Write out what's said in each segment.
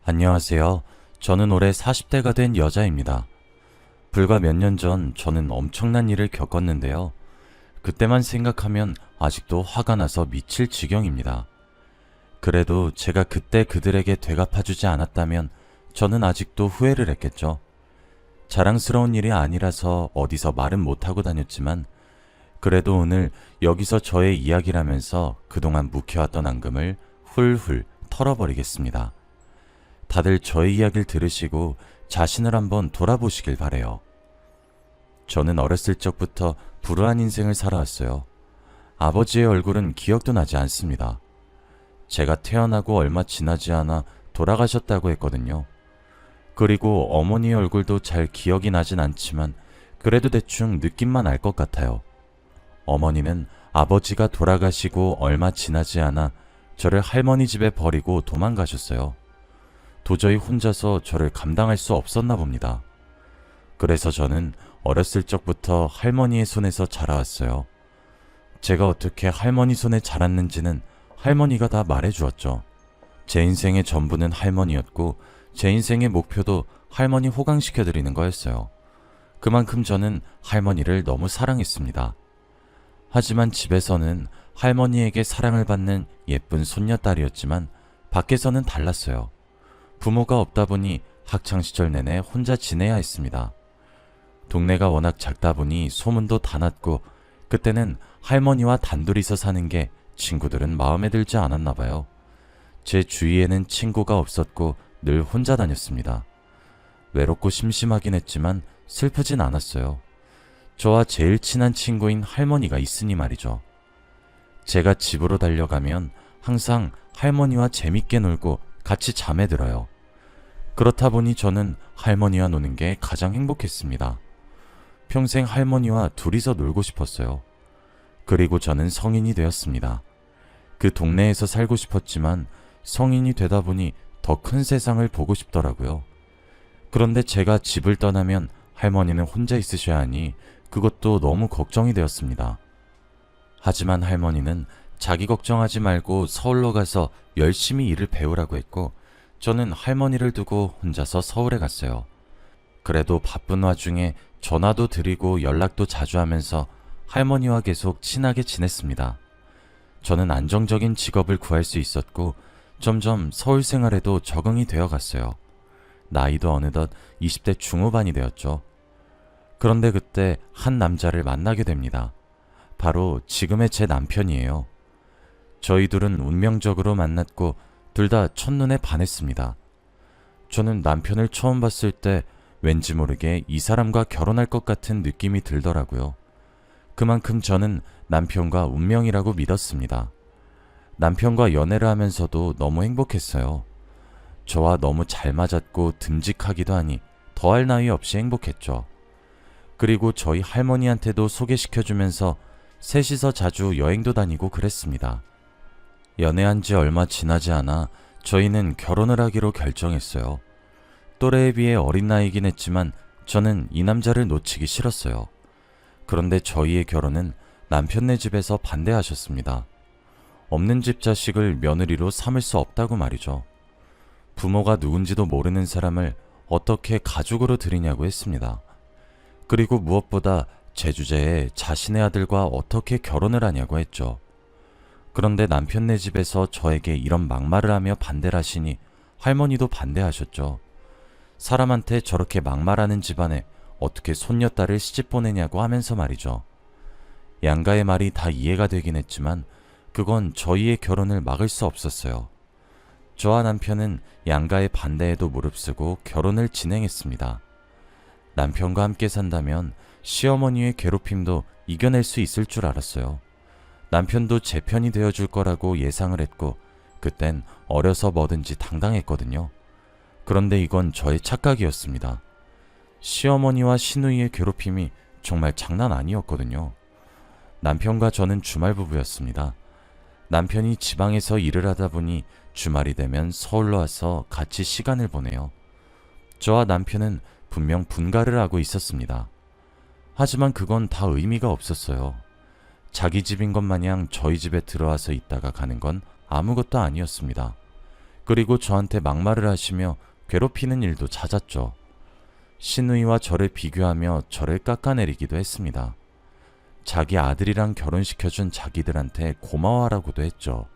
안녕하세요. 저는 올해 40대가 된 여자입니다. 불과 몇 년 전 저는 엄청난 일을 겪었는데요. 그때만 생각하면 아직도 화가 나서 미칠 지경입니다. 그래도 제가 그때 그들에게 되갚아주지 않았다면 저는 아직도 후회를 했겠죠. 자랑스러운 일이 아니라서 어디서 말은 못하고 다녔지만 그래도 오늘 여기서 저의 이야기를 하면서 그동안 묵혀왔던 앙금을 훌훌 털어버리겠습니다. 다들 저의 이야기를 들으시고 자신을 한번 돌아보시길 바래요. 저는 어렸을 적부터 불우한 인생을 살아왔어요. 아버지의 얼굴은 기억도 나지 않습니다. 제가 태어나고 얼마 지나지 않아 돌아가셨다고 했거든요. 그리고 어머니의 얼굴도 잘 기억이 나진 않지만 그래도 대충 느낌만 알 것 같아요. 어머니는 아버지가 돌아가시고 얼마 지나지 않아 저를 할머니 집에 버리고 도망가셨어요. 도저히 혼자서 저를 감당할 수 없었나 봅니다. 그래서 저는 어렸을 적부터 할머니의 손에서 자라왔어요. 제가 어떻게 할머니 손에 자랐는지는 할머니가 다 말해주었죠. 제 인생의 전부는 할머니였고 제 인생의 목표도 할머니 호강시켜드리는 거였어요. 그만큼 저는 할머니를 너무 사랑했습니다. 하지만 집에서는 할머니에게 사랑을 받는 예쁜 손녀딸이었지만 밖에서는 달랐어요. 부모가 없다 보니 학창시절 내내 혼자 지내야 했습니다. 동네가 워낙 작다 보니 소문도 다 났고 그때는 할머니와 단둘이서 사는 게 친구들은 마음에 들지 않았나 봐요. 제 주위에는 친구가 없었고 늘 혼자 다녔습니다. 외롭고 심심하긴 했지만 슬프진 않았어요. 저와 제일 친한 친구인 할머니가 있으니 말이죠. 제가 집으로 달려가면 항상 할머니와 재밌게 놀고 같이 잠에 들어요. 그렇다 보니 저는 할머니와 노는 게 가장 행복했습니다. 평생 할머니와 둘이서 놀고 싶었어요. 그리고 저는 성인이 되었습니다. 그 동네에서 살고 싶었지만 성인이 되다 보니 더 큰 세상을 보고 싶더라고요. 그런데 제가 집을 떠나면 할머니는 혼자 있으셔야 하니 그것도 너무 걱정이 되었습니다. 하지만 할머니는 자기 걱정하지 말고 서울로 가서 열심히 일을 배우라고 했고 저는 할머니를 두고 혼자서 서울에 갔어요. 그래도 바쁜 와중에 전화도 드리고 연락도 자주 하면서 할머니와 계속 친하게 지냈습니다. 저는 안정적인 직업을 구할 수 있었고 점점 서울 생활에도 적응이 되어 갔어요. 나이도 어느덧 20대 중후반이 되었죠. 그런데 그때 한 남자를 만나게 됩니다. 바로 지금의 제 남편이에요. 저희 둘은 운명적으로 만났고 둘 다 첫눈에 반했습니다. 저는 남편을 처음 봤을 때 왠지 모르게 이 사람과 결혼할 것 같은 느낌이 들더라고요. 그만큼 저는 남편과 운명이라고 믿었습니다. 남편과 연애를 하면서도 너무 행복했어요. 저와 너무 잘 맞았고 듬직하기도 하니 더할 나위 없이 행복했죠. 그리고 저희 할머니한테도 소개시켜주면서 셋이서 자주 여행도 다니고 그랬습니다. 연애한 지 얼마 지나지 않아 저희는 결혼을 하기로 결정했어요. 또래에 비해 어린 나이긴 했지만 저는 이 남자를 놓치기 싫었어요. 그런데 저희의 결혼은 남편네 집에서 반대하셨습니다. 없는 집 자식을 며느리로 삼을 수 없다고 말이죠. 부모가 누군지도 모르는 사람을 어떻게 가족으로 들이냐고 했습니다. 그리고 무엇보다 제 주제에 자신의 아들과 어떻게 결혼을 하냐고 했죠. 그런데 남편네 집에서 저에게 이런 막말을 하며 반대를 하시니 할머니도 반대하셨죠. 사람한테 저렇게 막말하는 집안에 어떻게 손녀딸을 시집 보내냐고 하면서 말이죠. 양가의 말이 다 이해가 되긴 했지만 그건 저희의 결혼을 막을 수 없었어요. 저와 남편은 양가의 반대에도 무릅쓰고 결혼을 진행했습니다. 남편과 함께 산다면 시어머니의 괴롭힘도 이겨낼 수 있을 줄 알았어요. 남편도 제 편이 되어줄 거라고 예상을 했고 그땐 어려서 뭐든지 당당했거든요. 그런데 이건 저의 착각이었습니다. 시어머니와 시누이의 괴롭힘이 정말 장난 아니었거든요. 남편과 저는 주말 부부였습니다. 남편이 지방에서 일을 하다 보니 주말이 되면 서울로 와서 같이 시간을 보내요. 저와 남편은 분명 분가를 하고 있었습니다. 하지만 그건 다 의미가 없었어요. 자기 집인 것 마냥 저희 집에 들어와서 있다가 가는 건 아무것도 아니었습니다. 그리고 저한테 막말을 하시며 괴롭히는 일도 잦았죠. 시누이와 저를 비교하며 저를 깎아내리기도 했습니다. 자기 아들이랑 결혼시켜준 자기들한테 고마워하라고도 했죠.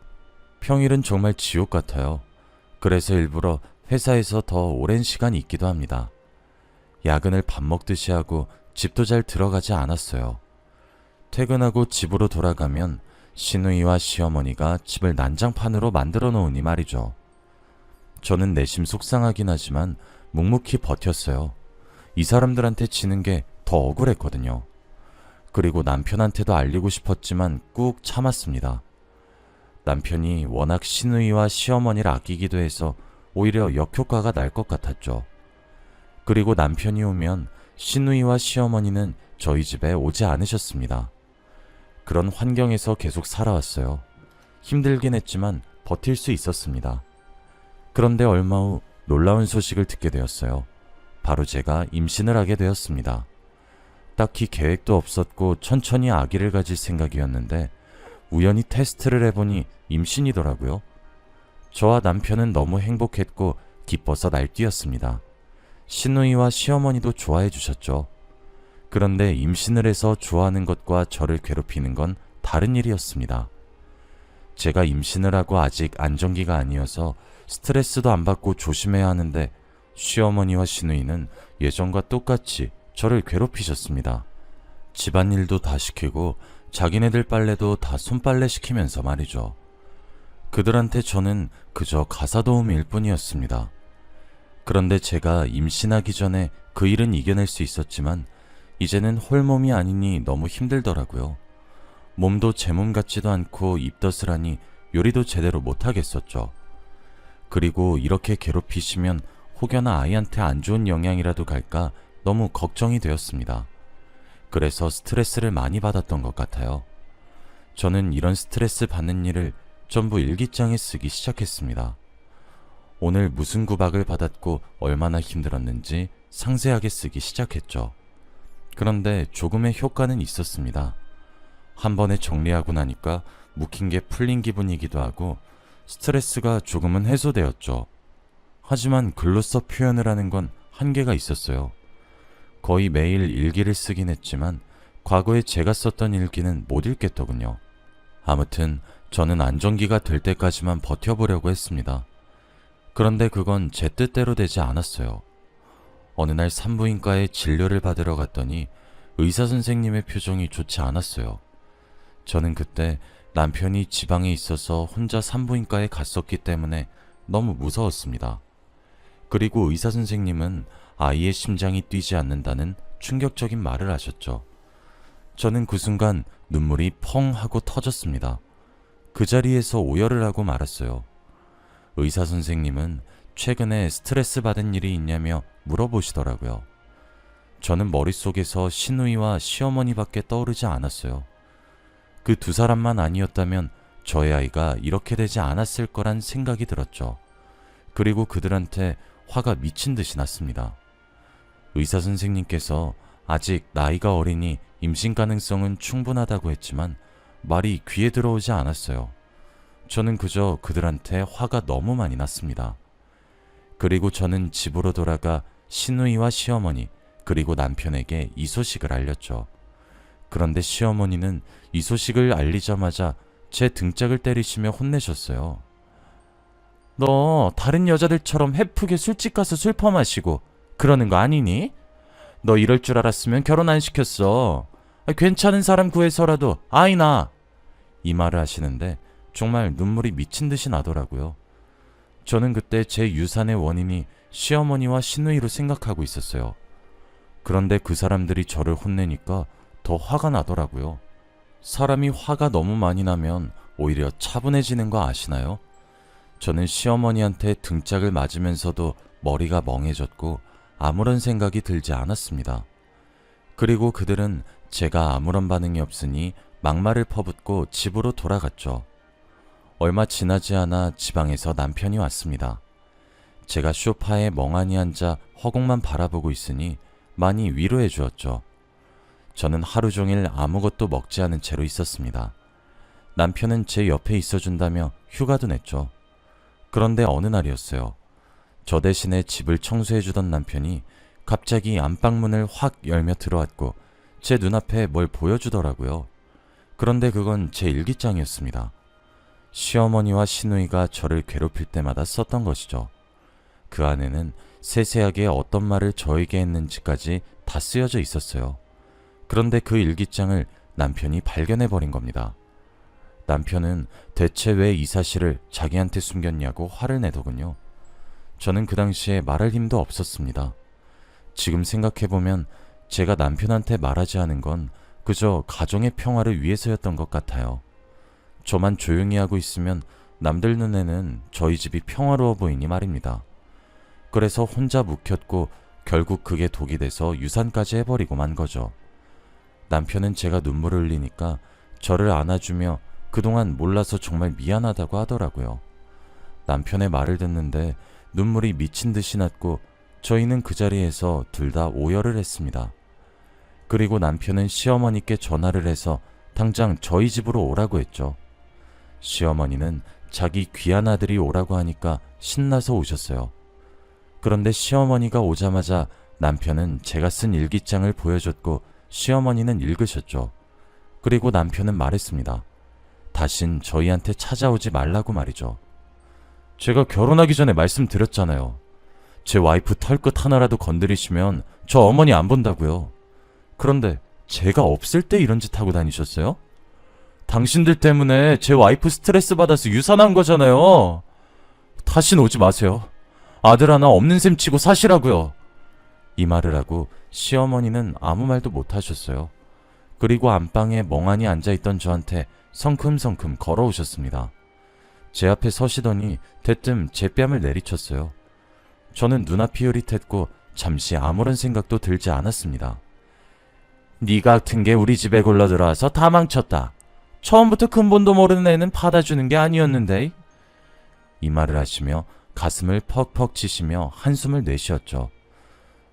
평일은 정말 지옥 같아요. 그래서 일부러 회사에서 더 오랜 시간 있기도 합니다. 야근을 밥 먹듯이 하고 집도 잘 들어가지 않았어요. 퇴근하고 집으로 돌아가면 시누이와 시어머니가 집을 난장판으로 만들어 놓으니 말이죠. 저는 내심 속상하긴 하지만 묵묵히 버텼어요. 이 사람들한테 지는 게 더 억울했거든요. 그리고 남편한테도 알리고 싶었지만 꾹 참았습니다. 남편이 워낙 시누이와 시어머니를 아끼기도 해서 오히려 역효과가 날 것 같았죠. 그리고 남편이 오면 시누이와 시어머니는 저희 집에 오지 않으셨습니다. 그런 환경에서 계속 살아왔어요. 힘들긴 했지만 버틸 수 있었습니다. 그런데 얼마 후 놀라운 소식을 듣게 되었어요. 바로 제가 임신을 하게 되었습니다. 딱히 계획도 없었고 천천히 아기를 가질 생각이었는데 우연히 테스트를 해보니 임신이더라고요. 저와 남편은 너무 행복했고 기뻐서 날뛰었습니다. 시누이와 시어머니도 좋아해 주셨죠. 그런데 임신을 해서 좋아하는 것과 저를 괴롭히는 건 다른 일이었습니다. 제가 임신을 하고 아직 안정기가 아니어서 스트레스도 안 받고 조심해야 하는데 시어머니와 시누이는 예전과 똑같이 저를 괴롭히셨습니다. 집안일도 다 시키고 자기네들 빨래도 다 손빨래 시키면서 말이죠. 그들한테 저는 그저 가사도우미일 뿐이었습니다. 그런데 제가 임신하기 전에 그 일은 이겨낼 수 있었지만 이제는 홀몸이 아니니 너무 힘들더라고요. 몸도 제 몸 같지도 않고 입덧을 요리도 제대로 못하겠었죠. 그리고 이렇게 괴롭히시면 혹여나 아이한테 안 좋은 영향이라도 갈까 너무 걱정이 되었습니다. 그래서 스트레스를 많이 받았던 것 같아요. 저는 이런 스트레스 받는 일을 전부 일기장에 쓰기 시작했습니다. 오늘 무슨 구박을 받았고 얼마나 힘들었는지 상세하게 쓰기 시작했죠. 그런데 조금의 효과는 있었습니다. 한 번에 정리하고 나니까 묵힌 게 풀린 기분이기도 하고 스트레스가 조금은 해소되었죠. 하지만 글로써 표현을 하는 건 한계가 있었어요. 거의 매일 일기를 쓰긴 했지만 과거에 제가 썼던 일기는 못 읽겠더군요. 아무튼 저는 안정기가 될 때까지만 버텨보려고 했습니다. 그런데 그건 제 뜻대로 되지 않았어요. 어느 날 산부인과에 진료를 받으러 갔더니 의사 선생님의 표정이 좋지 않았어요. 저는 그때 남편이 지방에 있어서 혼자 산부인과에 갔었기 때문에 너무 무서웠습니다. 그리고 의사 선생님은 아이의 심장이 뛰지 않는다는 충격적인 말을 하셨죠. 저는 그 순간 눈물이 펑 하고 터졌습니다. 그 자리에서 오열을 하고 말았어요. 의사 선생님은 최근에 스트레스 받은 일이 있냐며 물어보시더라고요. 저는 머릿속에서 시누이와 시어머니밖에 떠오르지 않았어요. 그 두 사람만 아니었다면 저의 아이가 이렇게 되지 않았을 거란 생각이 들었죠. 그리고 그들한테 화가 미친 듯이 났습니다. 의사 선생님께서 아직 나이가 어리니 임신 가능성은 충분하다고 했지만 말이 귀에 들어오지 않았어요. 저는 그저 그들한테 화가 너무 많이 났습니다. 그리고 저는 집으로 돌아가 시누이와 시어머니 그리고 남편에게 이 소식을 알렸죠. 그런데 시어머니는 이 소식을 알리자마자 제 등짝을 때리시며 혼내셨어요. 너 다른 여자들처럼 헤프게 술집 가서 술 퍼마시고 그러는 거 아니니? 너 이럴 줄 알았으면 결혼 안 시켰어. 괜찮은 사람 구해서라도 아이 낳아. 이 말을 하시는데 정말 눈물이 미친 듯이 나더라고요. 저는 그때 제 유산의 원인이 시어머니와 시누이로 생각하고 있었어요. 그런데 그 사람들이 저를 혼내니까 더 화가 나더라고요. 사람이 화가 너무 많이 나면 오히려 차분해지는 거 아시나요? 저는 시어머니한테 등짝을 맞으면서도 머리가 멍해졌고 아무런 생각이 들지 않았습니다. 그리고 그들은 제가 아무런 반응이 없으니 막말을 퍼붓고 집으로 돌아갔죠. 얼마 지나지 않아 지방에서 남편이 왔습니다. 제가 소파에 멍하니 앉아 허공만 바라보고 있으니 많이 위로해 주었죠. 저는 하루 종일 아무것도 먹지 않은 채로 있었습니다. 남편은 제 옆에 있어준다며 휴가도 냈죠. 그런데 어느 날이었어요. 저 대신에 집을 청소해주던 남편이 갑자기 안방문을 확 열며 들어왔고 제 눈앞에 뭘 보여주더라고요. 그런데 그건 제 일기장이었습니다. 시어머니와 시누이가 저를 괴롭힐 때마다 썼던 것이죠. 그 안에는 세세하게 어떤 말을 저에게 했는지까지 다 쓰여져 있었어요. 그런데 그 일기장을 남편이 발견해버린 겁니다. 남편은 대체 왜 이 사실을 자기한테 숨겼냐고 화를 내더군요. 저는 그 당시에 말할 힘도 없었습니다. 지금 생각해보면 제가 남편한테 말하지 않은 건 그저 가정의 평화를 위해서였던 것 같아요. 저만 조용히 하고 있으면 남들 눈에는 저희 집이 평화로워 보이니 말입니다. 그래서 혼자 묵혔고 결국 그게 독이 돼서 유산까지 해버리고 만 거죠. 남편은 제가 눈물을 흘리니까 저를 안아주며 그동안 몰라서 정말 미안하다고 하더라고요. 남편의 말을 듣는데 눈물이 미친 듯이 났고 저희는 그 자리에서 둘 다 오열을 했습니다. 그리고 남편은 시어머니께 전화를 해서 당장 저희 집으로 오라고 했죠. 시어머니는 자기 귀한 아들이 오라고 하니까 신나서 오셨어요. 그런데 시어머니가 오자마자 남편은 제가 쓴 일기장을 보여줬고 시어머니는 읽으셨죠. 그리고 남편은 말했습니다. 다신 저희한테 찾아오지 말라고 말이죠. 제가 결혼하기 전에 말씀드렸잖아요. 제 와이프 털끝 하나라도 건드리시면 저 어머니 안 본다고요. 그런데 제가 없을 때 이런 짓 하고 다니셨어요? 당신들 때문에 제 와이프 스트레스 받아서 유산한 거잖아요. 다신 오지 마세요. 아들 하나 없는 셈 치고 사시라고요. 이 말을 하고 시어머니는 아무 말도 못 하셨어요. 그리고 안방에 멍하니 앉아있던 저한테 성큼성큼 걸어오셨습니다. 제 앞에 서시더니 대뜸 제 뺨을 내리쳤어요. 저는 눈앞이 흐릿했고 잠시 아무런 생각도 들지 않았습니다. 네 같은 게 우리 집에 굴러들어와서 다 망쳤다. 처음부터 근본도 모르는 애는 받아주는 게 아니었는데. 이 말을 하시며 가슴을 퍽퍽 치시며 한숨을 내쉬었죠.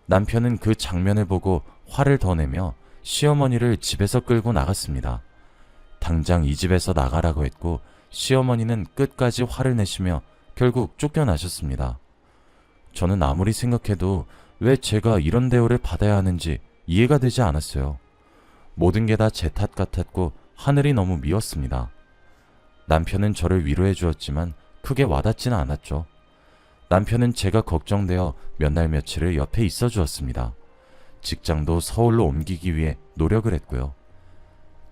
남편은 그 장면을 보고 화를 더 내며 시어머니를 집에서 끌고 나갔습니다. 당장 이 집에서 나가라고 했고 시어머니는 끝까지 화를 내시며 결국 쫓겨나셨습니다. 저는 아무리 생각해도 왜 제가 이런 대우를 받아야 하는지 이해가 되지 않았어요. 모든 게 다 제 탓 같았고 하늘이 너무 미웠습니다. 남편은 저를 위로해 주었지만 크게 와닿지는 않았죠. 남편은 제가 걱정되어 몇 날 며칠을 옆에 있어 주었습니다. 직장도 서울로 옮기기 위해 노력을 했고요.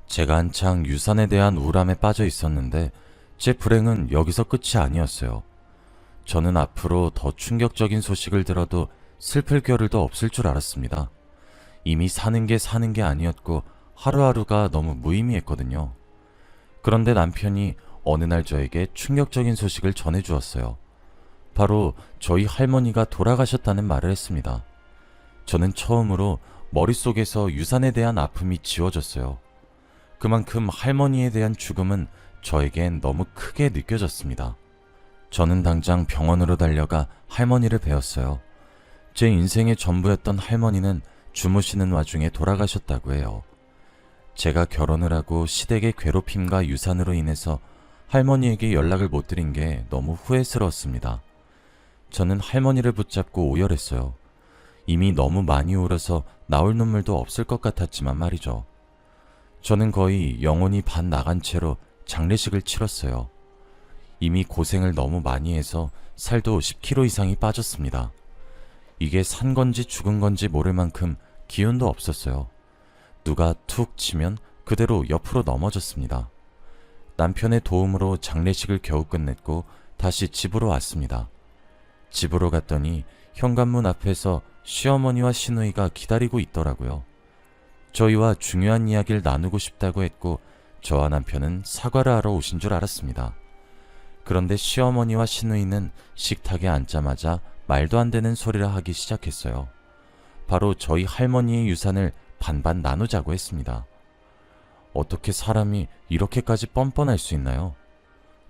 제가 한창 유산에 대한 우울함에 빠져 있었는데 제 불행은 여기서 끝이 아니었어요. 저는 앞으로 더 충격적인 소식을 들어도 슬플 겨를도 없을 줄 알았습니다. 이미 사는 게 아니었고 하루하루가 너무 무의미했거든요. 그런데 남편이 어느 날 저에게 충격적인 소식을 전해주었어요. 바로 저희 할머니가 돌아가셨다는 말을 했습니다. 저는 처음으로 머릿속에서 유산에 대한 아픔이 지워졌어요. 그만큼 할머니에 대한 죽음은 저에겐 너무 크게 느껴졌습니다. 저는 당장 병원으로 달려가 할머니를 뵈었어요. 제 인생의 전부였던 할머니는 주무시는 와중에 돌아가셨다고 해요. 제가 결혼을 하고 시댁의 괴롭힘과 유산으로 인해서 할머니에게 연락을 못 드린 게 너무 후회스러웠습니다. 저는 할머니를 붙잡고 오열했어요. 이미 너무 많이 울어서 나올 눈물도 없을 것 같았지만 말이죠. 저는 거의 영혼이 반 나간 채로 장례식을 치렀어요. 이미 고생을 너무 많이 해서 살도 10kg 이상이 빠졌습니다. 이게 산 건지 죽은 건지 모를 만큼 기운도 없었어요. 누가 툭 치면 그대로 옆으로 넘어졌습니다. 남편의 도움으로 장례식을 겨우 끝냈고 다시 집으로 왔습니다. 집으로 갔더니 현관문 앞에서 시어머니와 시누이가 기다리고 있더라고요. 저희와 중요한 이야기를 나누고 싶다고 했고 저와 남편은 사과를 하러 오신 줄 알았습니다. 그런데 시어머니와 시누이는 식탁에 앉자마자 말도 안 되는 소리를 하기 시작했어요. 바로 저희 할머니의 유산을 반반 나누자고 했습니다. 어떻게 사람이 이렇게까지 뻔뻔할 수 있나요?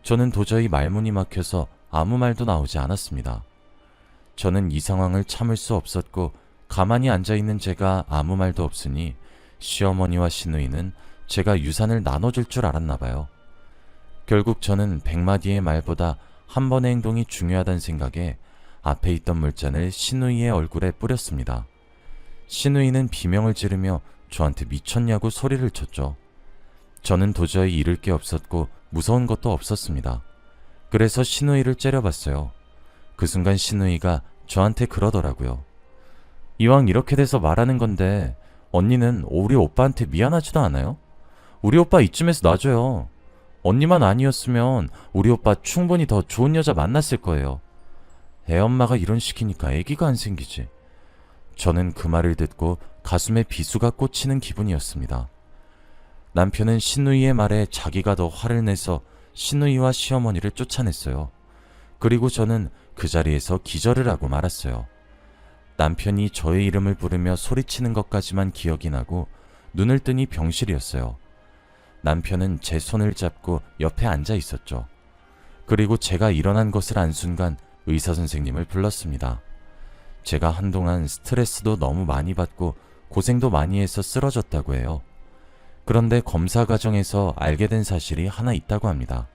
저는 도저히 말문이 막혀서 아무 말도 나오지 않았습니다. 저는 이 상황을 참을 수 없었고 가만히 앉아있는 제가 아무 말도 없으니 시어머니와 시누이는 제가 유산을 나눠줄 줄 알았나 봐요. 결국 저는 100마디의 말보다 한 번의 행동이 중요하다는 생각에 앞에 있던 물잔을 신우이의 얼굴에 뿌렸습니다. 신우이는 비명을 지르며 저한테 미쳤냐고 소리를 쳤죠. 저는 도저히 잃을 게 없었고 무서운 것도 없었습니다. 그래서 신우이를 째려봤어요. 그 순간 신우이가 저한테 그러더라고요. 이왕 이렇게 돼서 말하는 건데 언니는 우리 오빠한테 미안하지도 않아요? 우리 오빠 이쯤에서 놔줘요. 언니만 아니었으면 우리 오빠 충분히 더 좋은 여자 만났을 거예요. 애엄마가 이런 식이니까 애기가 안 생기지. 저는 그 말을 듣고 가슴에 비수가 꽂히는 기분이었습니다. 남편은 신우이의 말에 자기가 더 화를 내서 신우이와 시어머니를 쫓아냈어요. 그리고 저는 그 자리에서 기절을 하고 말았어요. 남편이 저의 이름을 부르며 소리치는 것까지만 기억이 나고 눈을 뜨니 병실이었어요. 남편은 제 손을 잡고 옆에 앉아 있었죠. 그리고 제가 일어난 것을 안 순간 의사 선생님을 불렀습니다. 제가 한동안 스트레스도 너무 많이 받고 고생도 많이 해서 쓰러졌다고 해요. 그런데 검사 과정에서 알게 된 사실이 하나 있다고 합니다.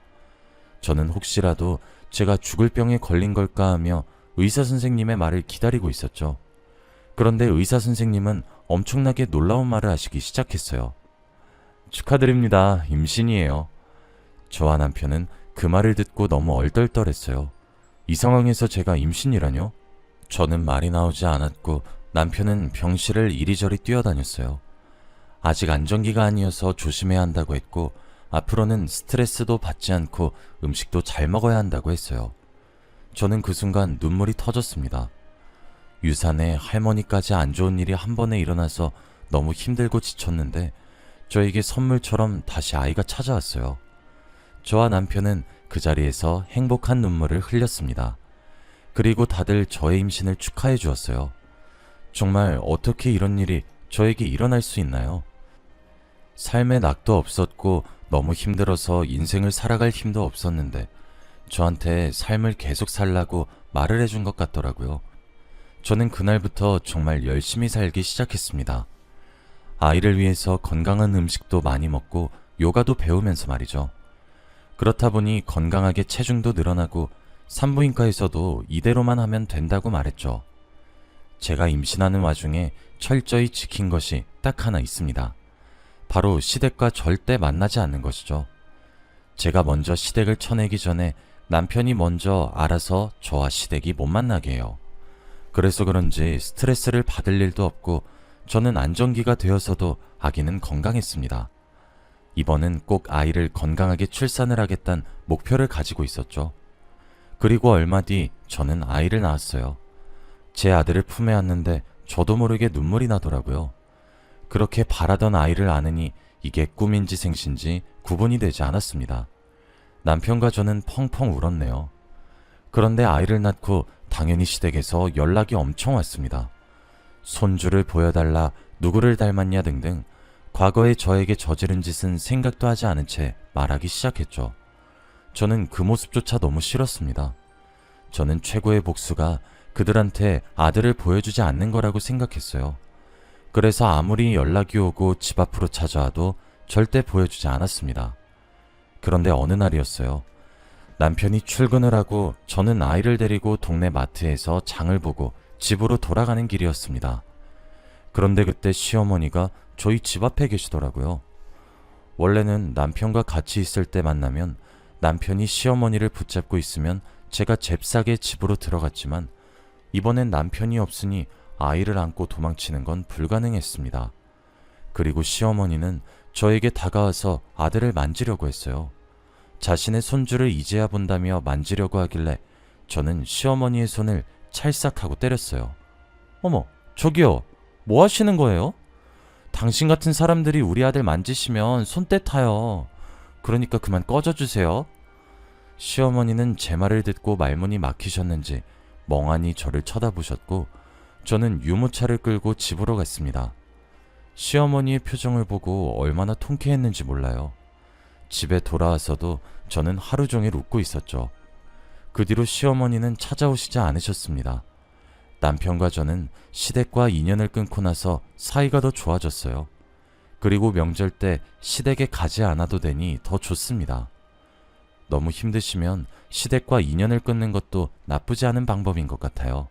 저는 혹시라도 제가 죽을 병에 걸린 걸까 하며 의사 선생님의 말을 기다리고 있었죠. 그런데 의사 선생님은 엄청나게 놀라운 말을 하시기 시작했어요. 축하드립니다. 임신이에요. 저와 남편은 그 말을 듣고 너무 얼떨떨했어요. 이 상황에서 제가 임신이라뇨? 저는 말이 나오지 않았고 남편은 병실을 이리저리 뛰어다녔어요. 아직 안정기가 아니어서 조심해야 한다고 했고 앞으로는 스트레스도 받지 않고 음식도 잘 먹어야 한다고 했어요. 저는 그 순간 눈물이 터졌습니다. 유산에 할머니까지 안 좋은 일이 한 번에 일어나서 너무 힘들고 지쳤는데 저에게 선물처럼 다시 아이가 찾아왔어요. 저와 남편은 그 자리에서 행복한 눈물을 흘렸습니다. 그리고 다들 저의 임신을 축하해 주었어요. 정말 어떻게 이런 일이 저에게 일어날 수 있나요? 삶에 낙도 없었고 너무 힘들어서 인생을 살아갈 힘도 없었는데 저한테 삶을 계속 살라고 말을 해준 것 같더라고요. 저는 그날부터 정말 열심히 살기 시작했습니다. 아이를 위해서 건강한 음식도 많이 먹고 요가도 배우면서 말이죠. 그렇다 보니 건강하게 체중도 늘어나고 산부인과에서도 이대로만 하면 된다고 말했죠. 제가 임신하는 와중에 철저히 지킨 것이 딱 하나 있습니다. 바로 시댁과 절대 만나지 않는 것이죠. 제가 먼저 시댁을 쳐내기 전에 남편이 먼저 알아서 저와 시댁이 못 만나게 해요. 그래서 그런지 스트레스를 받을 일도 없고 저는 안정기가 되어서도 아기는 건강했습니다. 이번은 꼭 아이를 건강하게 출산을 하겠다는 목표를 가지고 있었죠. 그리고 얼마 뒤 저는 아이를 낳았어요. 제 아들을 품에 안는데 저도 모르게 눈물이 나더라고요. 그렇게 바라던 아이를 안으니 이게 꿈인지 생신지 구분이 되지 않았습니다. 남편과 저는 펑펑 울었네요. 그런데 아이를 낳고 당연히 시댁에서 연락이 엄청 왔습니다. 손주를 보여달라, 누구를 닮았냐 등등 과거에 저에게 저지른 짓은 생각도 하지 않은 채 말하기 시작했죠. 저는 그 모습조차 너무 싫었습니다. 저는 최고의 복수가 그들한테 아들을 보여주지 않는 거라고 생각했어요. 그래서 아무리 연락이 오고 집 앞으로 찾아와도 절대 보여주지 않았습니다. 그런데 어느 날이었어요. 남편이 출근을 하고 저는 아이를 데리고 동네 마트에서 장을 보고 집으로 돌아가는 길이었습니다. 그런데 그때 시어머니가 저희 집 앞에 계시더라고요. 원래는 남편과 같이 있을 때 만나면 남편이 시어머니를 붙잡고 있으면 제가 잽싸게 집으로 들어갔지만 이번엔 남편이 없으니 아이를 안고 도망치는 건 불가능했습니다. 그리고 시어머니는 저에게 다가와서 아들을 만지려고 했어요. 자신의 손주를 이제야 본다며 만지려고 하길래 저는 시어머니의 손을 찰싹하고 때렸어요. 어머, 저기요. 뭐 하시는 거예요? 당신 같은 사람들이 우리 아들 만지시면 손때 타요. 그러니까 그만 꺼져주세요. 시어머니는 제 말을 듣고 말문이 막히셨는지 멍하니 저를 쳐다보셨고 저는 유모차를 끌고 집으로 갔습니다. 시어머니의 표정을 보고 얼마나 통쾌했는지 몰라요. 집에 돌아와서도 저는 하루 종일 웃고 있었죠. 그 뒤로 시어머니는 찾아오시지 않으셨습니다. 남편과 저는 시댁과 인연을 끊고 나서 사이가 더 좋아졌어요. 그리고 명절 때 시댁에 가지 않아도 되니 더 좋습니다. 너무 힘드시면 시댁과 인연을 끊는 것도 나쁘지 않은 방법인 것 같아요.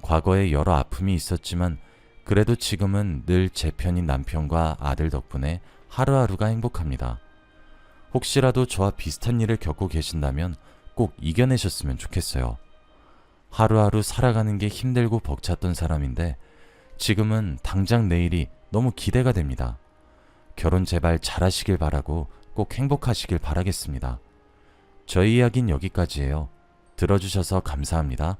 과거에 여러 아픔이 있었지만 그래도 지금은 늘 제 편인 남편과 아들 덕분에 하루하루가 행복합니다. 혹시라도 저와 비슷한 일을 겪고 계신다면 꼭 이겨내셨으면 좋겠어요. 하루하루 살아가는 게 힘들고 벅찼던 사람인데 지금은 당장 내일이 너무 기대가 됩니다. 결혼 제발 잘하시길 바라고 꼭 행복하시길 바라겠습니다. 저희 이야기는 여기까지예요. 들어주셔서 감사합니다.